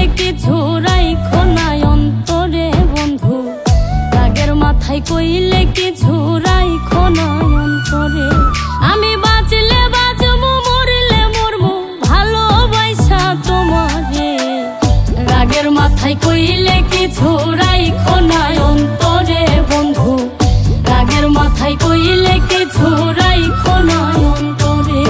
কইলে কিছু রাইখো না অন্তরে বন্ধু, রাগের মাথায় কইলে কিছু রাইখো না অন্তরে। আমি বাঁচলে বাঁচবো, মরলে মরবো, ভালোবাসা তোমারে। রাগের মাথায় কইলে কিছু রাইখো না অন্তরে বন্ধু, রাগের মাথায় কইলে কিছু রাইখো না অন্তরে।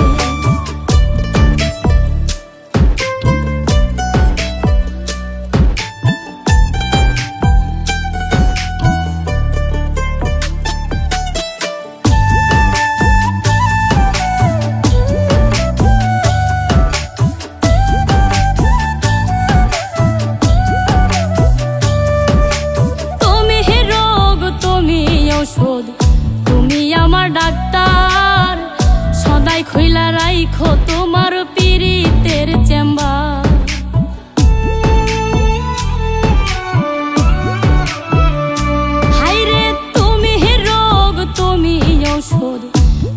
তুমি আমার ডাক্তার, সদাই খইলা রাইখো তোমার পীড়িতের চেম্বার। হাইরে তুমি রোগ, তুমি ঔষধ,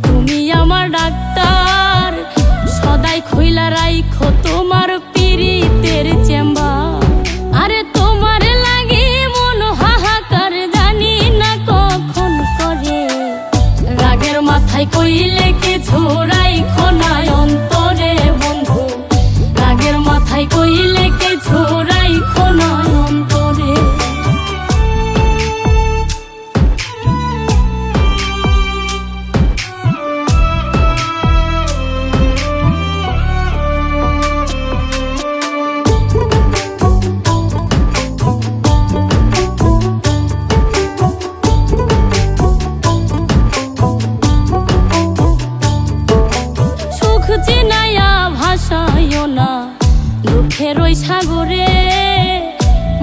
তুমি আমার ডাক্তার, সদাই খইলা রাইখো তোমার পীড়িতের চেম্বার। আরে তোমার লাগে মন হাহাকার, জানি না কখন করে। রাগের মাথায় কইলে কিছু রাইখো না অন্তরে বন্ধু, রাগের মাথায় কইলে কিছু রাইখো না অন্তরে। দুঃখের ওই সাগরে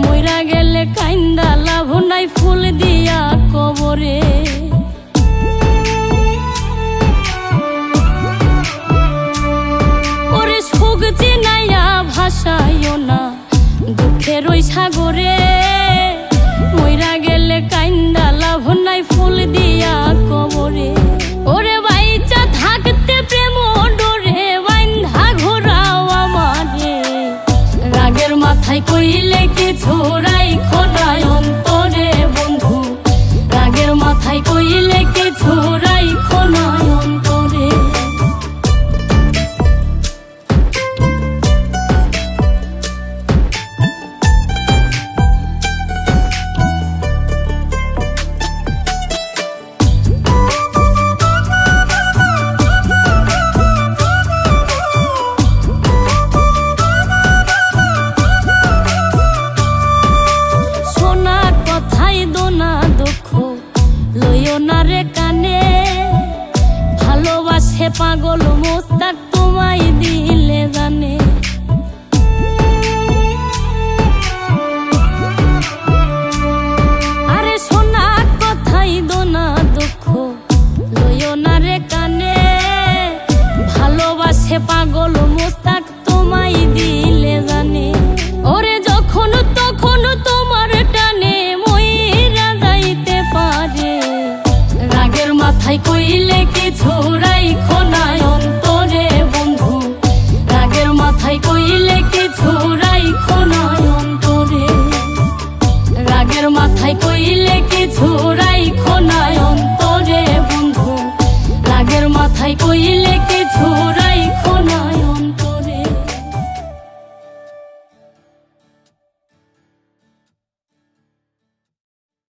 মইরা গেলে কাইন্দা লাভ নাই, ফুল দিয়া কবরে। ওরে সুখ চিনাইয়া ভাসাইও না দুঃখের ওই সাগরে, মইরা গেলে কাইন্দা লাভ নাই, ফুল দিয়া কবরে। ওরে বাইচা থাকতে প্রেম ডোরে বাইন্ধা ঘোরাও আমারে। রাগের মাথায় কইলে কিছু রাইখো না অন্তরে বন্ধু, রাগের মাথায় কইলে কিছু রাইখো না অন্তরে। কানে ভালোবাসে পাগল মোস্তাক তোমায় দিলে জানে। আরে সোনা কথাই দোনা দুঃখ লইও না রে কানে, ভালোবাসে পাগল মোস্তাক তোমায় দিলে জানে। ওরে যখন তখন তোমার টানে মইরা যাইতে পারে। রাগের মাথায় কইলে কিছু রাইখো না অন্তরে বন্ধু, রাগের মাথায় কইলে কিছু রাইখো না অন্তরে। রাগের মাথায় কইলে